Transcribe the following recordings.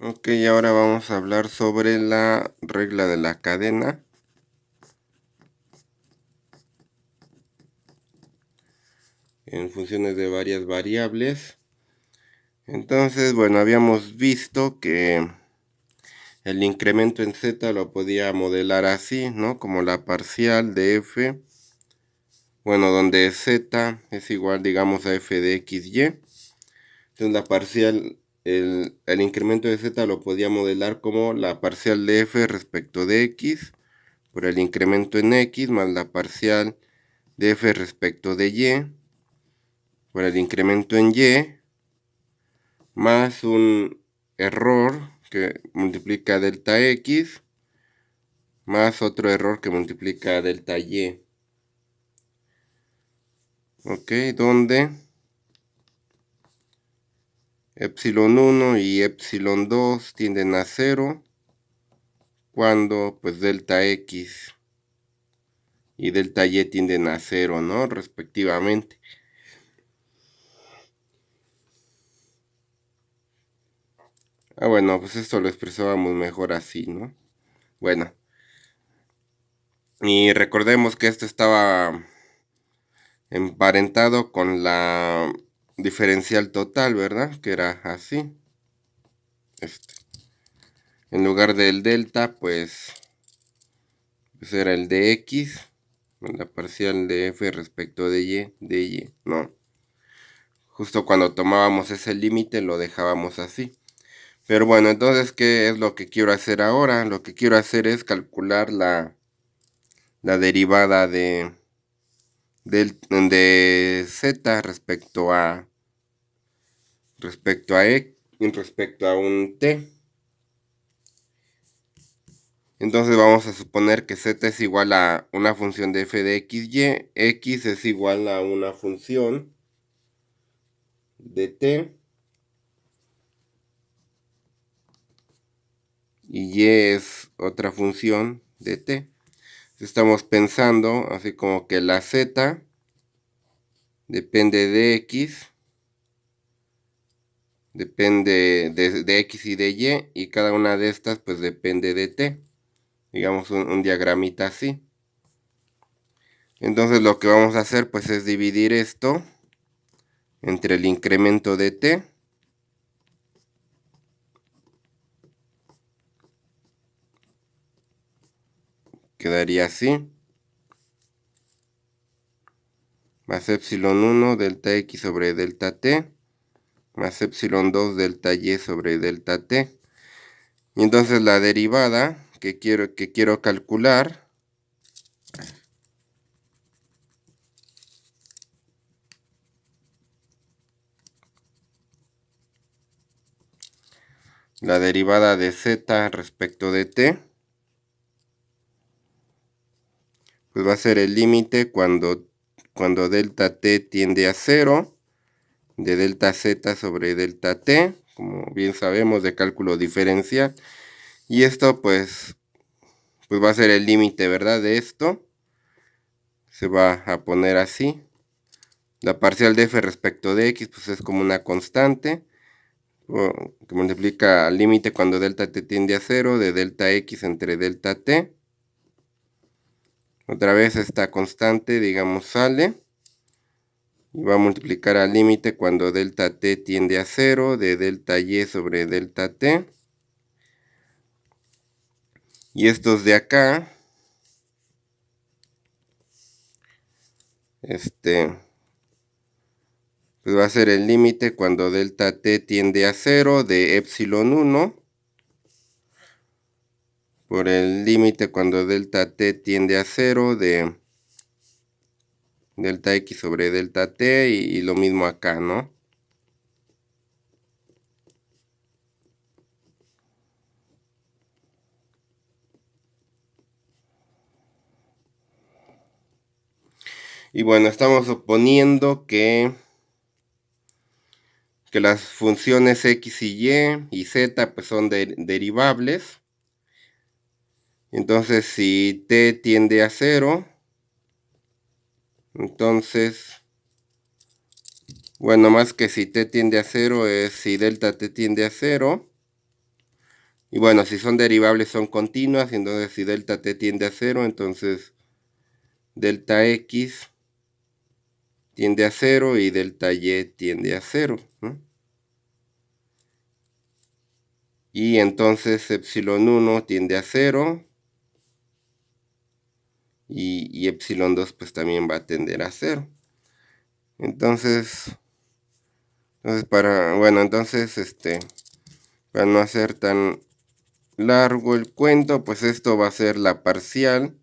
Ok, ahora vamos a hablar sobre la regla de la cadena. En funciones de varias variables. Entonces, bueno, habíamos visto que el incremento en z lo podía modelar así, ¿no? Como la parcial de f, bueno, donde z es igual, digamos, a f de xy. Entonces la parcial, el incremento de z lo podía modelar como la parcial de f respecto de x, por el incremento en x, más la parcial de f respecto de y, por el incremento en y, más un error que multiplica delta x, más otro error que multiplica delta y. Ok, donde epsilon 1 y epsilon 2 tienden a 0, cuando pues delta x y delta y tienden a 0, ¿no? Respectivamente. Bueno, pues esto lo expresábamos mejor así, ¿no? Bueno, y recordemos que esto estaba emparentado con la diferencial total, ¿verdad? Que era así. En lugar del delta, pues era el de x, la parcial de f respecto de y, ¿no? Justo cuando tomábamos ese límite lo dejábamos así. Pero bueno, entonces, ¿qué es lo que quiero hacer ahora? Lo que quiero hacer es calcular la derivada de z respecto a un t. Entonces vamos a suponer que z es igual a una función de f de xy, x es igual a una función de t y y es otra función de t. Estamos pensando así como que la z depende de x, depende de x y de y cada una de estas pues depende de t. Digamos un diagramita así. Entonces lo que vamos a hacer pues es dividir esto entre el incremento de t. Quedaría así. Más epsilon 1 delta x sobre delta t. Más epsilon 2 delta y sobre delta t. Y entonces la derivada que quiero calcular la derivada de z respecto de t, pues va a ser el límite cuando delta t tiende a 0, de delta z sobre delta t, como bien sabemos de cálculo diferencial. Y esto pues va a ser el límite, ¿verdad? De esto se va a poner así. La parcial de f respecto de x pues es como una constante, que multiplica al límite cuando delta t tiende a 0 de delta x entre delta t. Otra vez esta constante, digamos, sale. Y va a multiplicar al límite cuando delta t tiende a 0 de delta y sobre delta t. Y estos de acá, pues va a ser el límite cuando delta t tiende a 0 de epsilon 1 por el límite cuando delta t tiende a 0 de delta x sobre delta t y lo mismo acá, ¿no? Y bueno, estamos suponiendo que las funciones x y z pues son derivables. Entonces, si t tiende a 0, entonces, bueno, más que si t tiende a 0 es si delta t tiende a 0, Y bueno, si son derivables son continuas, entonces si delta t tiende a 0, entonces delta x tiende a 0 y delta y tiende a 0, ¿no? Y entonces epsilon 1 tiende a 0 y epsilon 2 pues también va a tender a 0. Entonces para no hacer tan largo el cuento, pues esto va a ser la parcial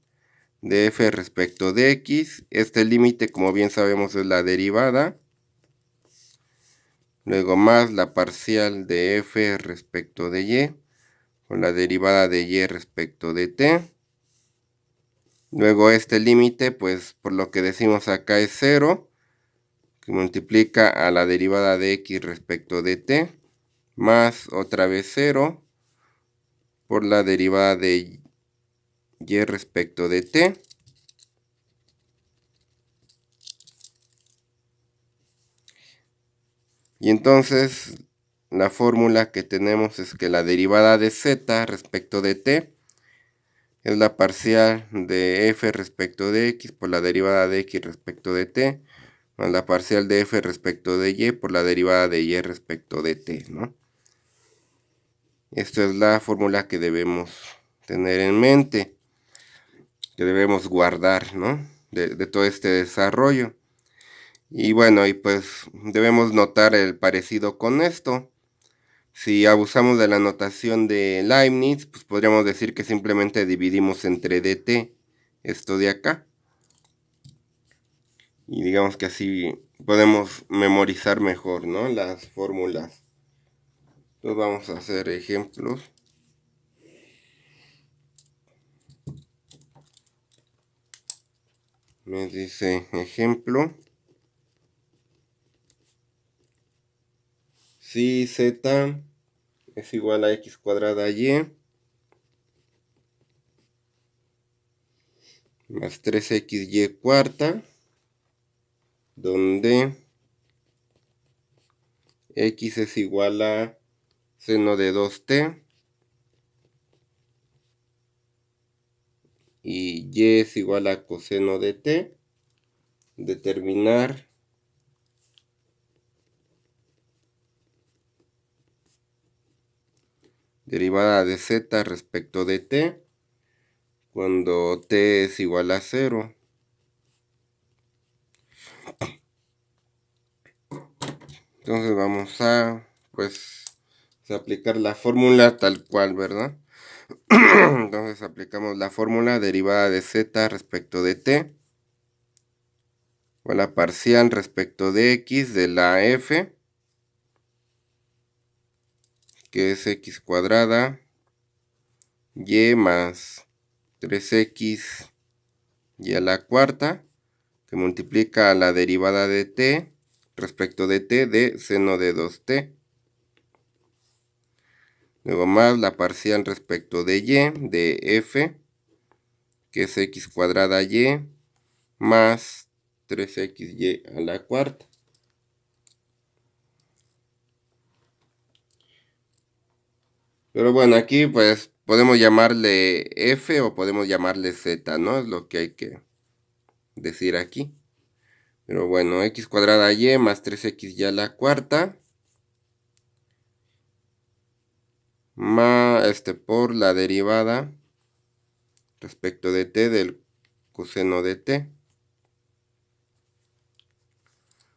de f respecto de x. Este límite, como bien sabemos, es la derivada. Luego más la parcial de f respecto de y, con la derivada de y respecto de t. Luego este límite, pues por lo que decimos acá es 0, que multiplica a la derivada de x respecto de t, más otra vez 0, por la derivada de y respecto de t. Y entonces la fórmula que tenemos es que la derivada de z respecto de t es la parcial de f respecto de x por la derivada de x respecto de t, más la parcial de f respecto de y por la derivada de y respecto de t, ¿no? Esta es la fórmula que debemos tener en mente, que debemos guardar, ¿no? De todo este desarrollo. Y bueno, y pues debemos notar el parecido con esto. Si abusamos de la notación de Leibniz, pues podríamos decir que simplemente dividimos entre dt esto de acá. Y digamos que así podemos memorizar mejor, ¿no? Las fórmulas. Entonces vamos a hacer ejemplos. Me dice ejemplo. Si z es igual a x cuadrada y más 3xy cuarta, donde x es igual a seno de 2t y y es igual a coseno de t, determinar derivada de z respecto de t cuando t es igual a 0. Entonces vamos a, pues, aplicar la fórmula tal cual, ¿verdad? Entonces aplicamos la fórmula derivada de z respecto de t, o la parcial respecto de x de la f, que es x cuadrada, y más 3x y a la cuarta, que multiplica a la derivada de t respecto de t de seno de 2t. Luego más la parcial respecto de y de f, que es x cuadrada y, más 3xy a la cuarta. Pero bueno, aquí pues podemos llamarle f o podemos llamarle z, ¿no? Es lo que hay que decir aquí. Pero bueno, x cuadrada y más 3xy a la cuarta, más por la derivada respecto de t del coseno de t.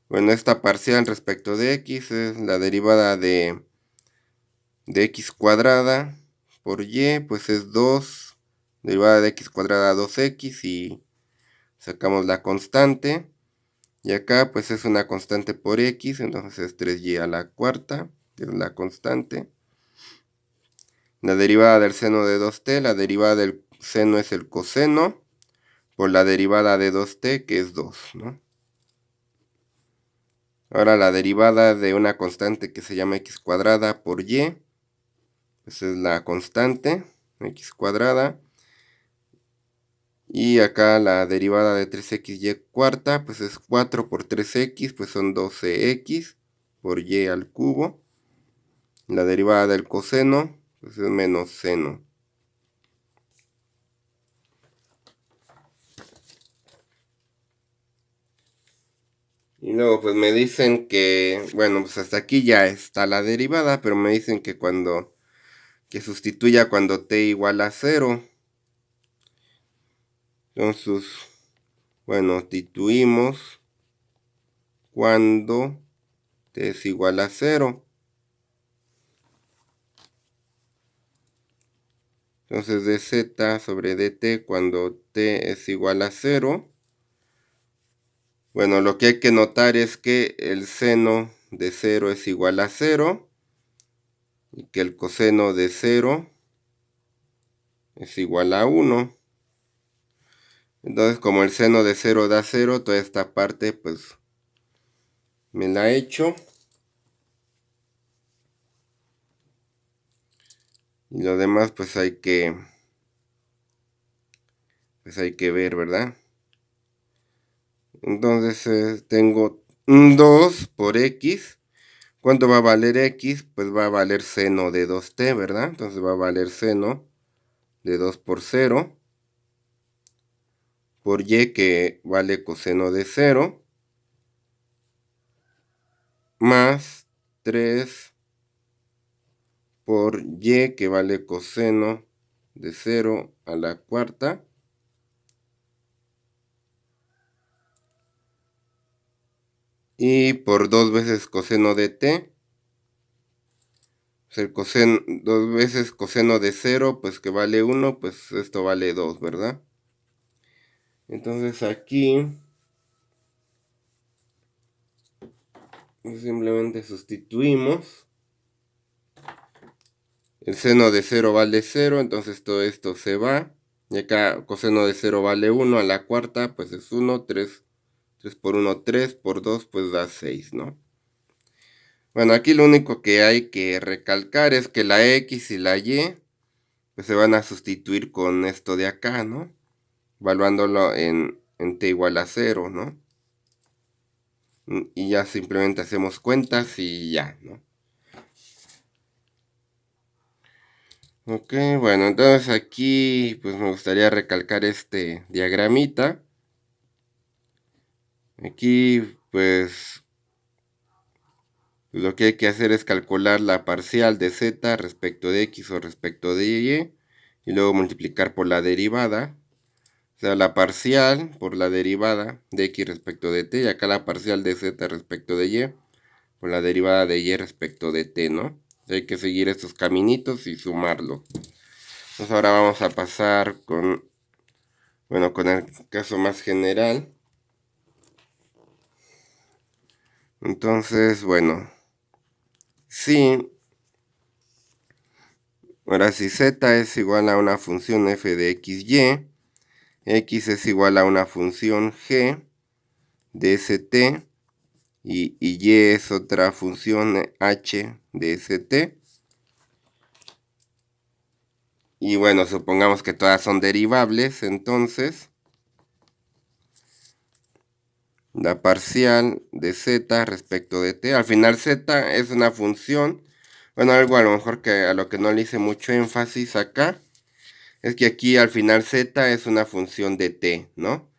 Bueno, esta parcial respecto de x es la derivada de x cuadrada por y, pues es 2, derivada de x cuadrada 2x y sacamos la constante. Y acá pues es una constante por x, entonces es 3y a la cuarta, que es la constante. La derivada del seno de 2t, la derivada del seno es el coseno, por la derivada de 2t, que es 2, ¿no? Ahora la derivada de una constante que se llama x cuadrada por y, pues es la constante, x cuadrada. Y acá la derivada de 3xy cuarta, pues es 4 por 3x, pues son 12x por y al cubo. La derivada del coseno, pues es menos seno. Y luego pues me dicen que, bueno, pues hasta aquí ya está la derivada, pero me dicen que que sustituya cuando t igual a 0. Entonces, bueno, sustituimos cuando t es igual a 0. Entonces dz sobre dt cuando t es igual a 0. Bueno, lo que hay que notar es que el seno de 0 es igual a 0 y que el coseno de 0 es igual a 1. Entonces, como el seno de 0 da 0, toda esta parte pues me la echo. Y lo demás pues hay que ver, ¿verdad? Entonces tengo 2 por x. ¿Cuánto va a valer x? Pues va a valer seno de 2t, ¿verdad? Entonces va a valer seno de 2 por 0 por y, que vale coseno de 0, más 3 por y, que vale coseno de 0 a la cuarta, y por 2 veces coseno de t. El coseno, 2 veces coseno de 0, pues que vale 1, pues esto vale 2, ¿verdad? Entonces aquí simplemente sustituimos. El seno de 0 vale 0, entonces todo esto se va. Y acá coseno de 0 vale 1, a la cuarta pues es 1, 3 por 1, 3 por 2 pues da 6, ¿no? Bueno, aquí lo único que hay que recalcar es que la x y la y pues se van a sustituir con esto de acá, ¿no? Evaluándolo en t igual a 0, ¿no? Y ya simplemente hacemos cuentas y ya, ¿no? Ok, bueno, entonces aquí pues me gustaría recalcar este diagramita. Aquí pues lo que hay que hacer es calcular la parcial de z respecto de x o respecto de y luego multiplicar por la derivada. O sea, la parcial por la derivada de x respecto de t, y acá la parcial de z respecto de y por la derivada de y respecto de t, ¿no? Hay que seguir estos caminitos y sumarlo. Entonces ahora vamos a pasar con, bueno, con el caso más general. Entonces, bueno, sí, ahora si z es igual a una función f de xy, x es igual a una función g de st, y y es otra función h de st. Y bueno, supongamos que todas son derivables, entonces la parcial de z respecto de t, al final z es una función, bueno, algo a lo mejor que a lo que no le hice mucho énfasis acá, es que aquí al final z es una función de t, ¿no?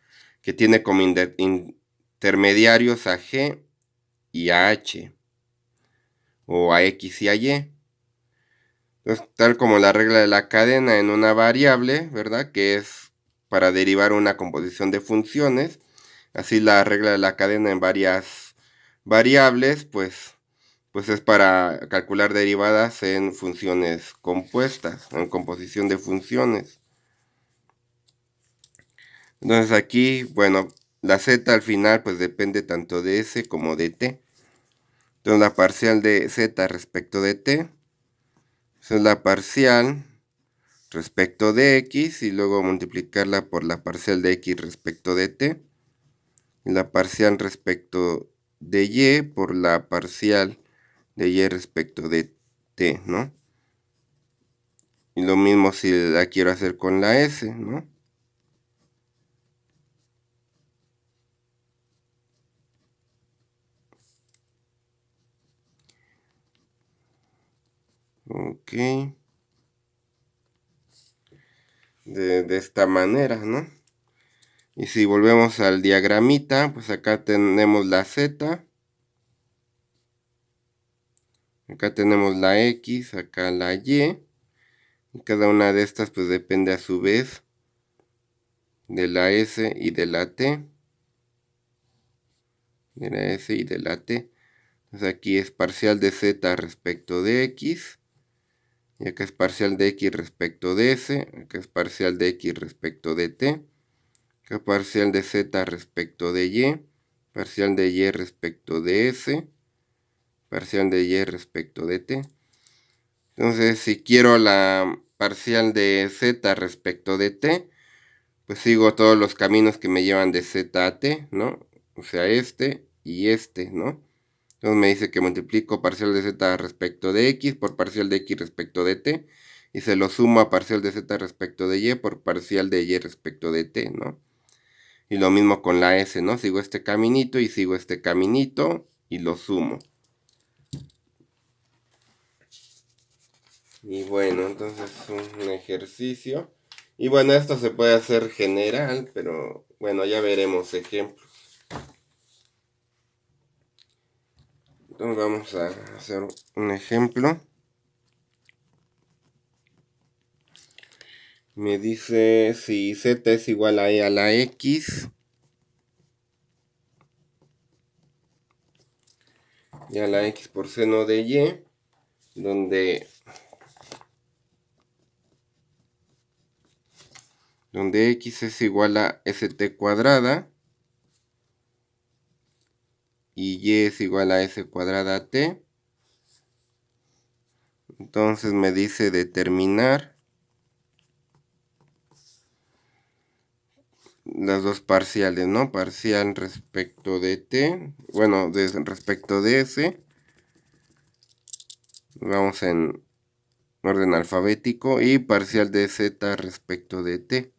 Que tiene como intermediarios a g y a h, o a x y a y. Entonces, tal como la regla de la cadena en una variable, ¿verdad? Que es para derivar una composición de funciones. Así la regla de la cadena en varias variables, pues es para calcular derivadas en funciones compuestas, en composición de funciones. Entonces aquí, bueno, la z al final pues depende tanto de s como de t. Entonces la parcial de z respecto de t, esa es la parcial respecto de x y luego multiplicarla por la parcial de x respecto de t. Y la parcial respecto de y por la parcial de y respecto de t, ¿no? Y lo mismo si la quiero hacer con la s, ¿no? Ok. de esta manera, ¿no? Y si volvemos al diagramita, pues acá tenemos la Z, acá tenemos la X, acá la Y, y cada una de estas pues depende a su vez de la S y de la T, de la S y de la T. Entonces aquí es parcial de Z respecto de X, y acá es parcial de X respecto de S, acá es parcial de X respecto de T, acá parcial de Z respecto de Y, parcial de Y respecto de S, parcial de Y respecto de T. Entonces, si quiero la parcial de Z respecto de T, pues sigo todos los caminos que me llevan de Z a T, ¿no? O sea, este y este, ¿no? Entonces me dice que multiplico parcial de Z respecto de X por parcial de X respecto de T, y se lo sumo a parcial de Z respecto de Y por parcial de Y respecto de T, ¿no? Y lo mismo con la S, ¿no? Sigo este caminito y sigo este caminito y lo sumo. Y bueno, entonces un ejercicio. Y bueno, esto se puede hacer general, pero bueno, ya veremos ejemplos. Entonces vamos a hacer un ejemplo. Me dice si Z es igual a E a la X. Y a la X por seno de Y, donde X es igual a ST cuadrada y Y es igual a S cuadrada T. Entonces me dice determinar las dos parciales, ¿no? Parcial respecto de T, bueno, respecto de S. Vamos en orden alfabético, y parcial de Z respecto de T.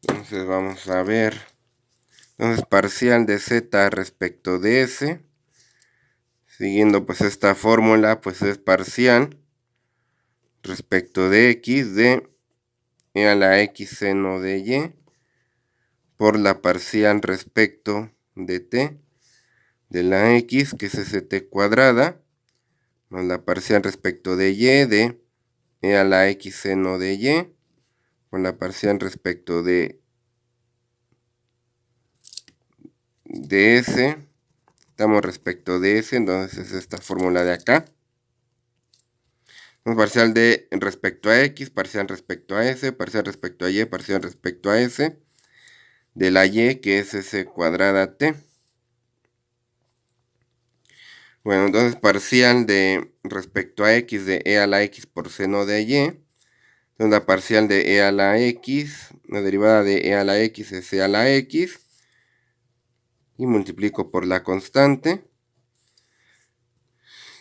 Entonces vamos a ver. Entonces parcial de Z respecto de S, siguiendo pues esta fórmula, pues es parcial respecto de X de E a la X seno de Y por la parcial respecto de T de la X, que es ST cuadrada, más la parcial respecto de Y de E a la X seno de Y por la parcial respecto de S. Estamos respecto de S, entonces es esta fórmula de acá. Parcial de respecto a X, parcial respecto a S, parcial respecto a Y, parcial respecto a S, de la Y, que es S cuadrada T. Bueno, entonces parcial de respecto a X de E a la X por seno de Y. Entonces la parcial de E a la X, la derivada de E a la X es E a la X. Y multiplico por la constante.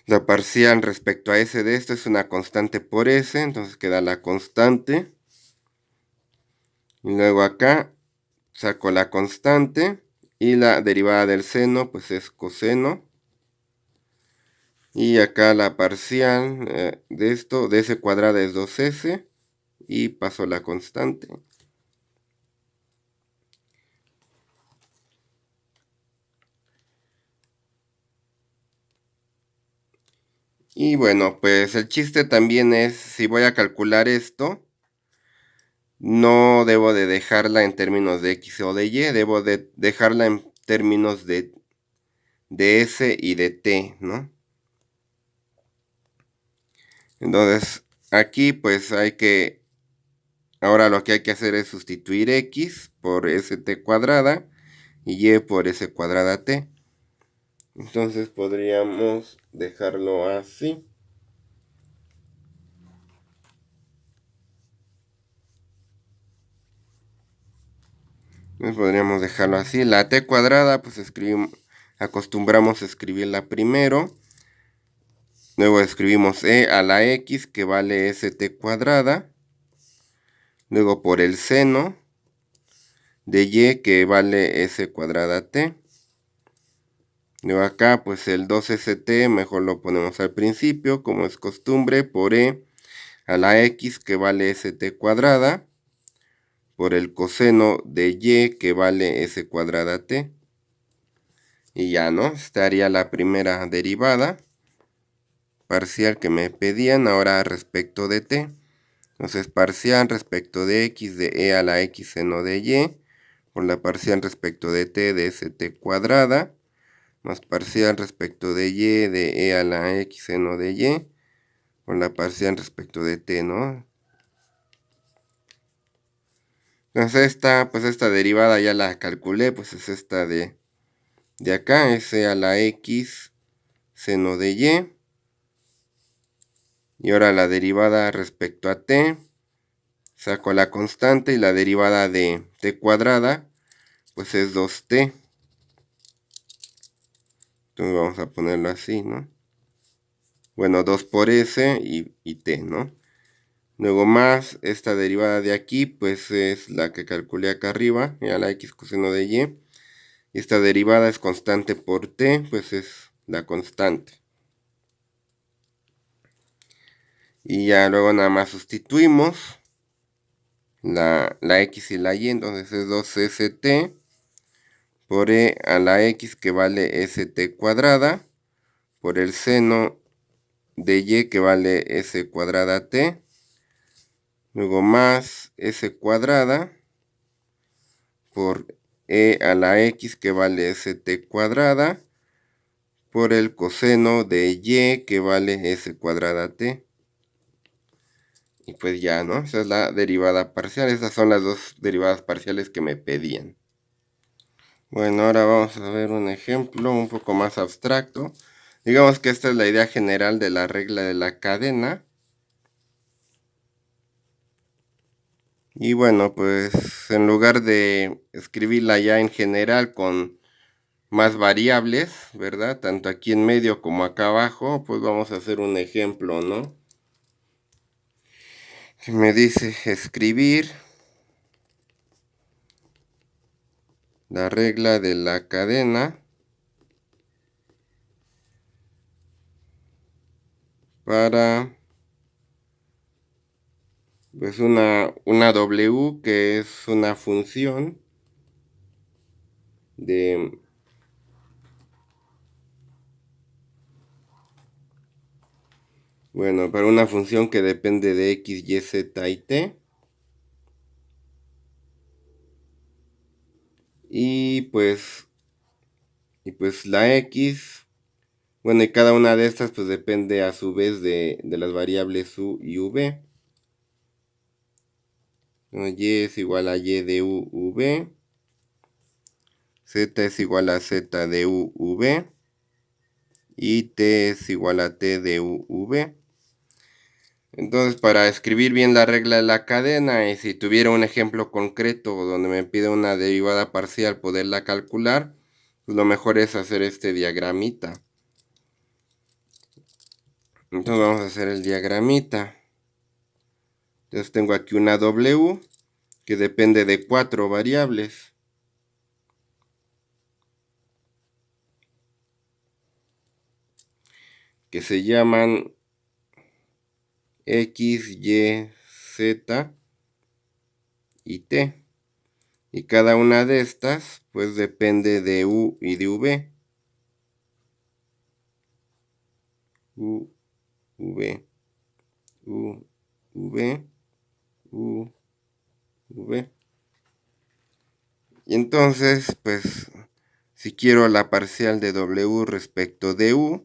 La parcial respecto a S de esto es una constante por S, entonces queda la constante. Y luego acá saco la constante y la derivada del seno pues es coseno. Y acá la parcial de esto, de S cuadrada es 2S, y paso la constante. Y bueno, pues el chiste también es, si voy a calcular esto, no debo de dejarla en términos de X o de Y, debo de dejarla en términos de S y de T, ¿no? Entonces, aquí pues ahora lo que hay que hacer es sustituir X por ST cuadrada y Y por S cuadrada T. Entonces podríamos dejarlo así. Entonces podríamos dejarlo así. La T cuadrada, pues acostumbramos a escribirla primero. Luego escribimos E a la X, que vale ST cuadrada. Luego por el seno de Y, que vale S cuadrada T. Luego acá, pues el 2ST, mejor lo ponemos al principio, como es costumbre, por E a la x que vale st cuadrada por el coseno de y que vale s cuadrada t. Y ya, ¿no? Estaría la primera derivada parcial que me pedían ahora respecto de t. Entonces parcial respecto de x de e a la x seno de y por la parcial respecto de t de st cuadrada más parcial respecto de y de e a la x seno de y por la parcial respecto de t, ¿no? Entonces esta derivada ya la calculé, pues es esta de acá, s a la x seno de y. Y ahora la derivada respecto a t, saco la constante y la derivada de t cuadrada, pues es 2t. Entonces vamos a ponerlo así, ¿no? Bueno, 2 por s y t, ¿no? Luego más esta derivada de aquí, pues es la que calculé acá arriba, y a la x coseno de y. Y esta derivada es constante por t, pues es la constante. Y ya luego nada más sustituimos la x y la y, entonces es 2st por e a la x que vale st cuadrada por el seno de y que vale s cuadrada t, luego más s cuadrada por e a la x que vale st cuadrada por el coseno de y que vale s cuadrada t. Y pues ya, ¿no? Esa es la derivada parcial. Esas son las dos derivadas parciales que me pedían. Bueno, ahora vamos a ver un ejemplo un poco más abstracto. Digamos que esta es la idea general de la regla de la cadena. Y bueno, pues en lugar de escribirla ya en general con más variables, ¿verdad? Tanto aquí en medio como acá abajo, pues vamos a hacer un ejemplo, ¿no? Me dice escribir la regla de la cadena para pues una W que es una función de para una función que depende de x, y, z y t. Y pues la x, bueno, y cada una de estas pues depende a su vez de las variables u y v. Y es igual a y de u, v. Z es igual a z de u, v. Y t es igual a t de u, v. Entonces, para escribir bien la regla de la cadena, y si tuviera un ejemplo concreto donde me pide una derivada parcial poderla calcular, pues lo mejor es hacer este diagramita. Entonces vamos a hacer el diagramita. Entonces tengo aquí una W que depende de 4 variables. Que se llaman X, Y, Z y T. Y cada una de estas pues depende de U y de V. U, V, U, V, U, V. Y entonces, pues, si quiero la parcial de W respecto de U,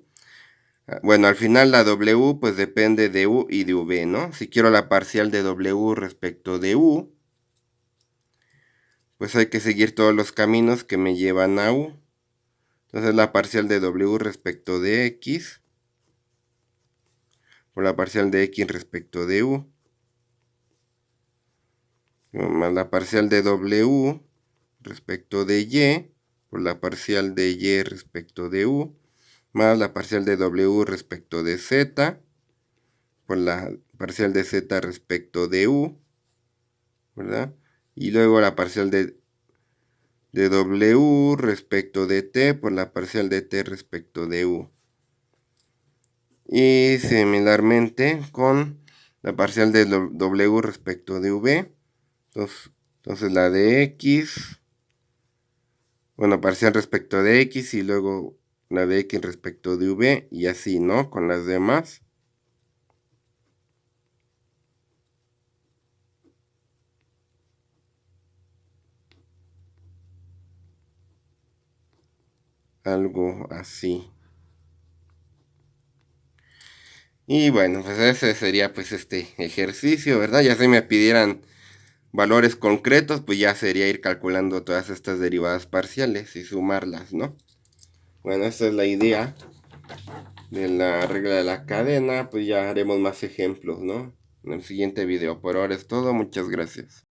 bueno, al final la W pues depende de U y de V, ¿no? Si quiero la parcial de W respecto de U, pues hay que seguir todos los caminos que me llevan a U. Entonces la parcial de W respecto de X por la parcial de X respecto de U, más la parcial de W respecto de Y por la parcial de Y respecto de U, más la parcial de W respecto de Z por la parcial de Z respecto de U, ¿verdad? Y luego la parcial de W respecto de T por la parcial de T respecto de U. Y similarmente con la parcial de W respecto de V. Entonces la de X, bueno, parcial respecto de X y luego la de X respecto de V y así, ¿no? Con las demás. Algo así. Y bueno, pues ese sería pues este ejercicio, ¿verdad? Ya si me pidieran valores concretos, pues ya sería ir calculando todas estas derivadas parciales y sumarlas, ¿no? Bueno, esa es la idea de la regla de la cadena, pues ya haremos más ejemplos, ¿no? En el siguiente video. Por ahora es todo, muchas gracias.